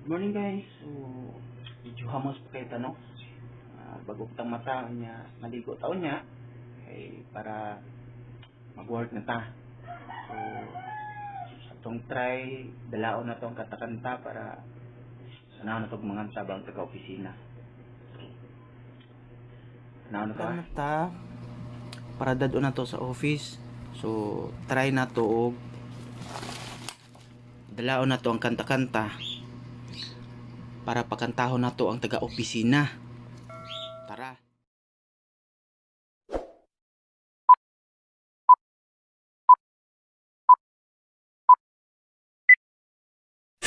Good morning guys. So, medyo hamos pa kayo tanong. Bagong tang mata niya, maligo taon niya para mag-work na ta. So, sa tong try, dalaon na tong katakanta para sanaw na tong mga sabang taga-opisina. Sanaw na to mata para dadon na to sa office. So, try na to og dalaon na to ang kanta-kanta para pakantahon na to ang taga-opisina. Tara.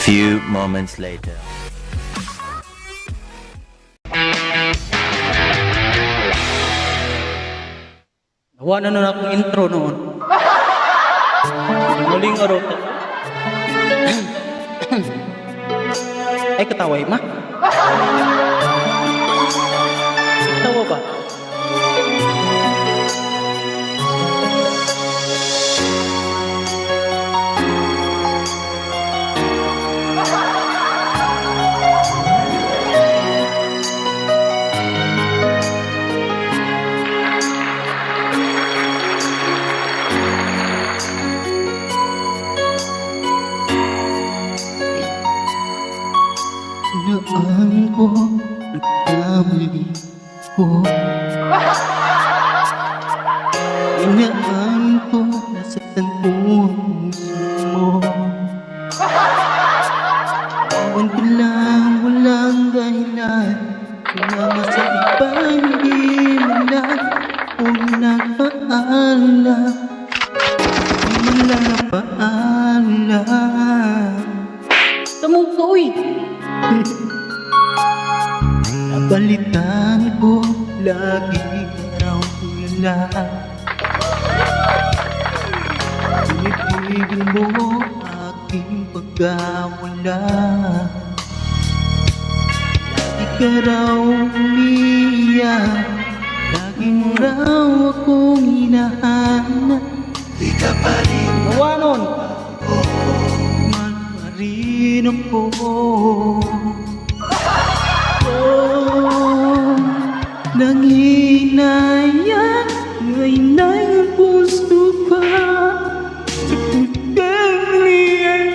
Few moments later. Nawa na nun akong intro noon. Muling araw to. Ay, kataway ma. Katawa ba? Naan ko, nagkamali ko. Inaan ko, nasaktan ko ang puso mo. Awan ko lang, walang dahilan. Sumama sa ibang hindi mo lang ako nagpaalam. Di mo lang napaalam. Tamuka, uy! Napalitan ko lagi raw tulala. Pinitigil mo aking pagkawala. Lagi ka raw umiiyak, lagi mo raw akong hinahanap. Di ka pa rin Nawa nun! man pa rin ako. Nanginayang ngayon ay ang puso ko sa pagkaliyan.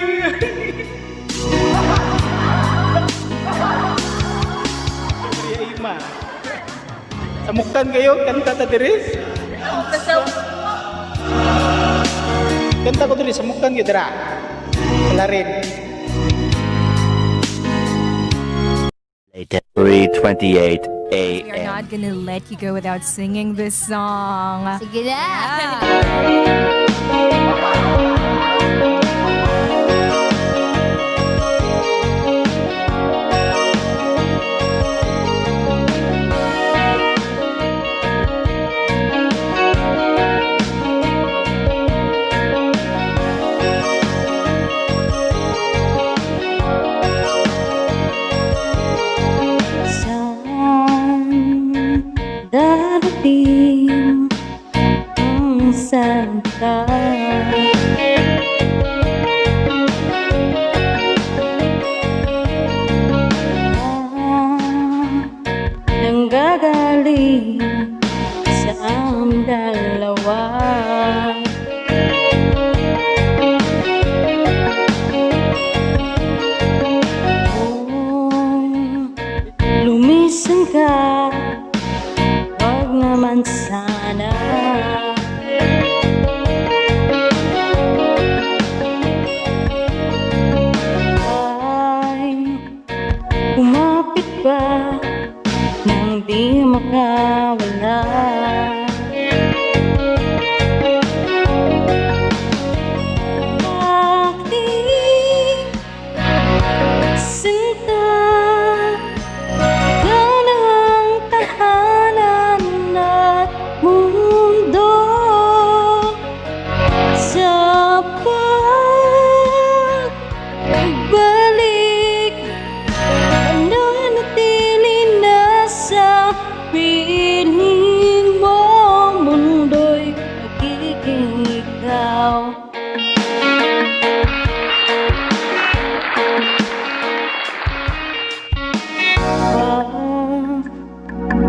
Ay, ma. Samuktan kayo, kanta ta diris. Kanta ko diris, samuktan kayo dira. Kalarin. Later. 3:28 We are a.m. not gonna let you go without singing this song. Sige na. Darating ang sangka.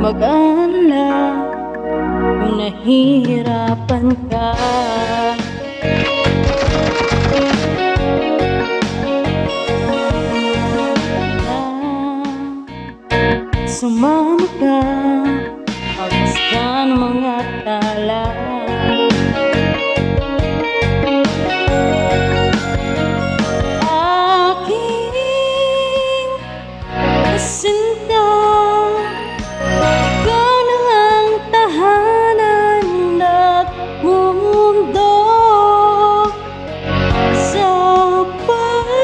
mag-alala kung nahihirapan ka. Sumama ka, pagkasta ng mga tala. Aking kasinta, ikaw na ang tahanan at mundo. Sa pagbalik,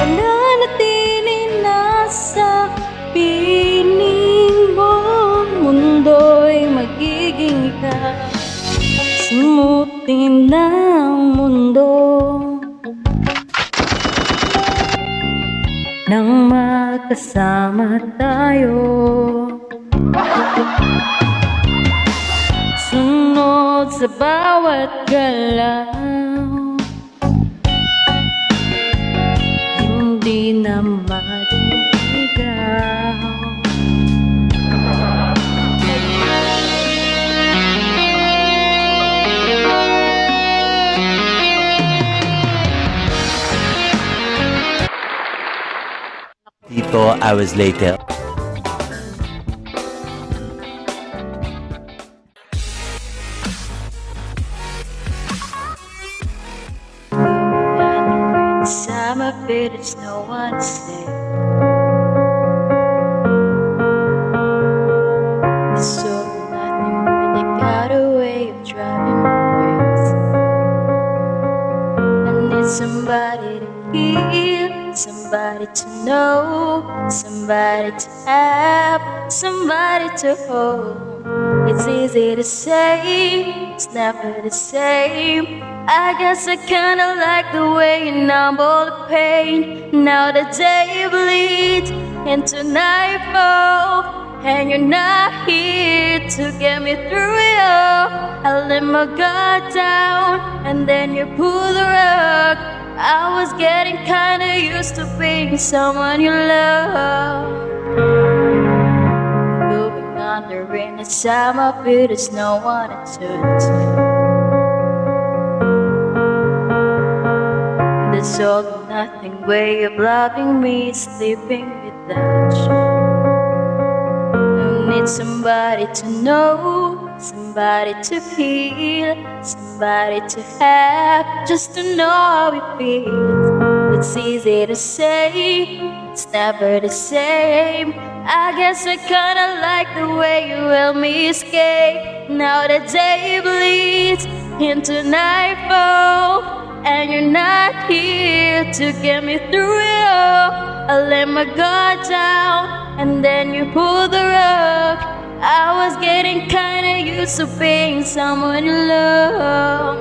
mananatili nasa piling mo. Mundo'y magiging ikaw, sumutin ng mundo. Nang magkasama tayo, sunod sa bawat galaw, hindi na maliligaw. Four hours later. Summer bit, it's no one's safe. So nothing really got a way of driving me crazy. I need somebody to hear, somebody to know, somebody to have, somebody to hold. It's easy to say, it's never the same. I guess I kinda like the way you numb all the pain. Now the day bleeds into nightfall, and you're not here to get me through it all. I let my guard down, and then you pull the rug. I was getting kinda used to being someone you love. Moving under in the summer, but there's no one to turn to. This all or nothing way of loving me, sleeping without you. I need somebody to know, somebody to feel, somebody to have, just to know how it feels. It's easy to say, it's never the same. I guess I kinda like the way you help me escape. Now the day bleeds into nightfall, and you're not here to get me through it all. I let my guard down, and then you pull the rug. I was getting kinda used to being someone you love.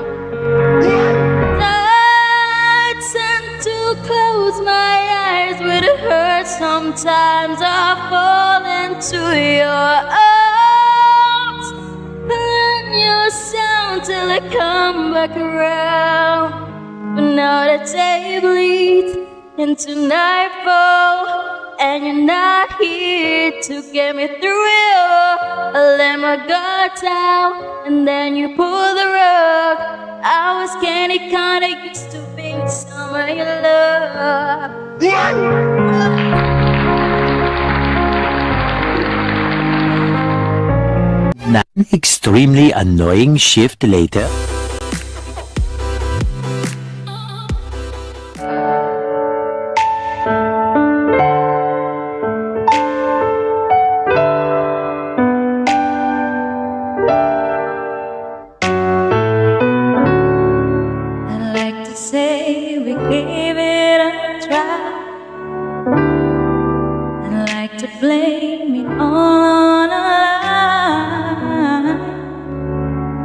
I tend to close my eyes when it hurts. Sometimes I fall into your arms, and your sound till I come back around. But now the day bleeds into nightfall, and you're not here to get me through it all. I let my guard down, and then you pull the rug. I was getting kinda used to being someone you love. An extremely annoying shift later. I'd like to say we gave it a try. I'd like to blame it on a lie.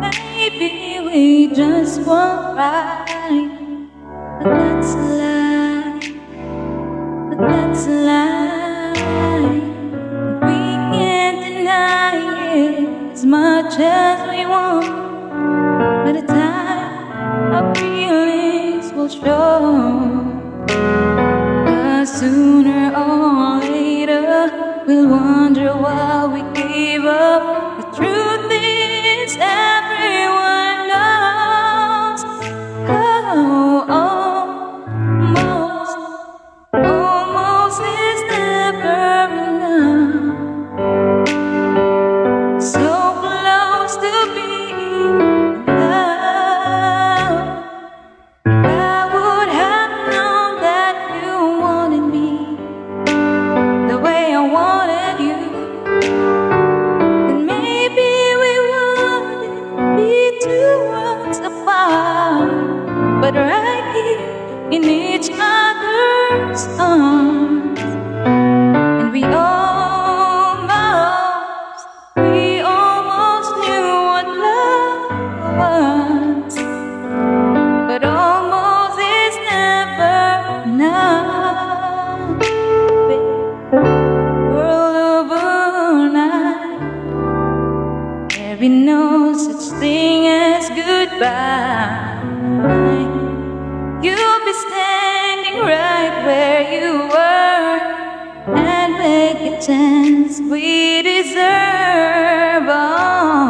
Maybe we just weren't right, but that's a lie. But that's a lie. We can't deny it as much as we want. By the time our feelings will show, 'cause 'Cause sooner or later we'll wonder why we gave up. The truth is everyone knows. Oh, almost is never enough. So close to being in love. I would have known that you wanted me the way I wanted you, then maybe we wouldn't be two worlds apart, but right here in each other's arms. And we almost knew what love was, but almost is never enough. World overnight, there be no such thing as goodbye. You'll be standing right where you were, and make a chance we deserve. Oh,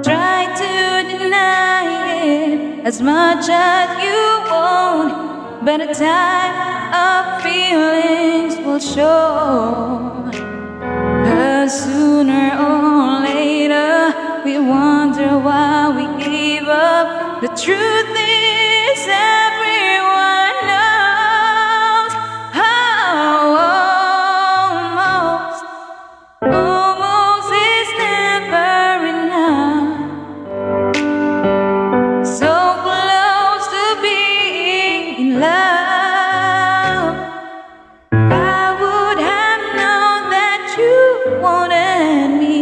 try to deny it as much as you want, but a time of feelings will show. 'Cause sooner or later we wonder why we gave up. The truth is everyone knows. Oh, almost is never enough. So close to being in love. I would have known that you wanted me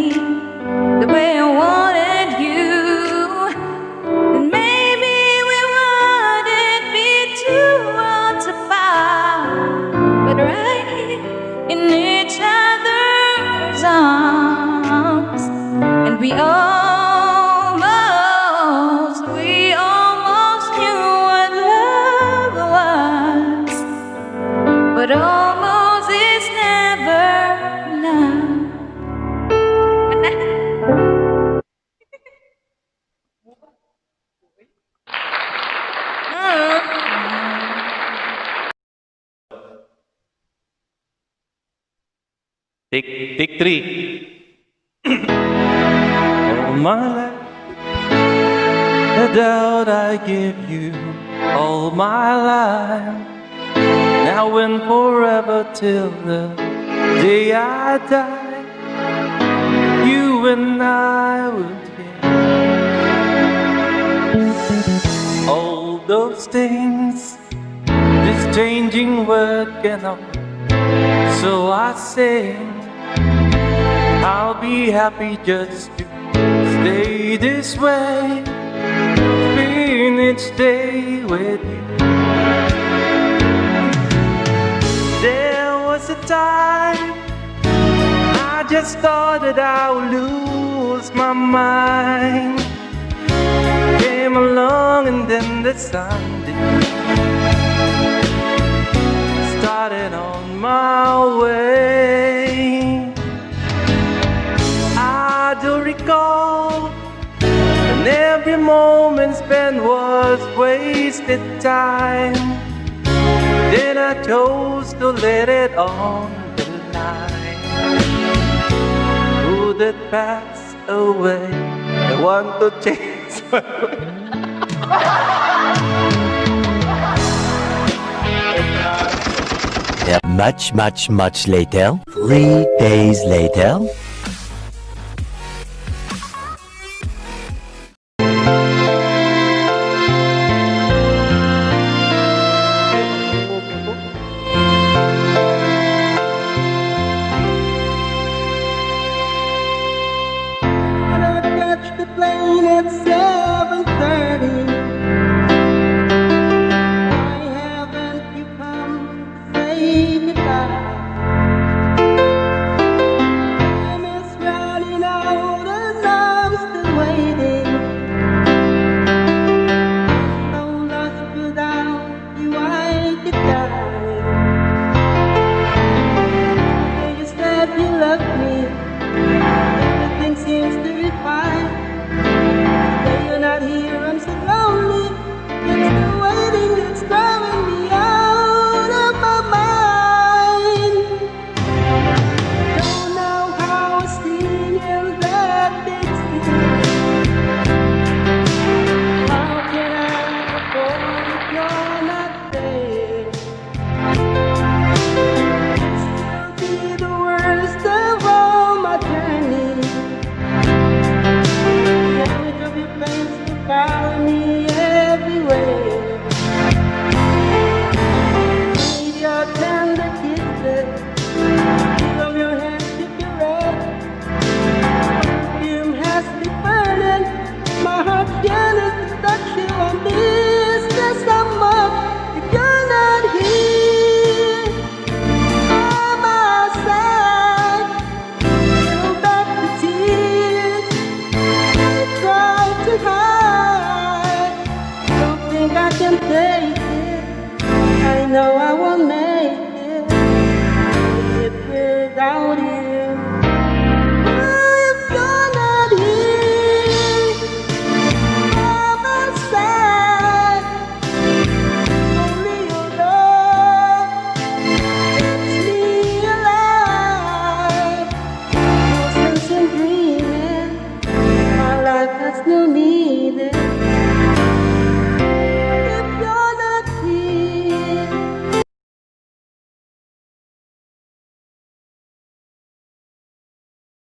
the way I wanted you, then maybe we wouldn't be two worlds apart, but right here in each other's arms. And we almost knew what love was, but almost is never enough. Take three. All my life, the doubt I give you all my life, now and forever till the day I die. You and I would hear all those things this changing world cannot. So I say I'll be happy just to stay this way, spend each day with you. There was a time I just thought that I would lose my mind. Came along and then the sun started on my way. I do recall, and every moment spent was wasted time. Then I chose to let it on the line. Would it pass away? I want to change my way. Much later. 3 days later. Catch the plane at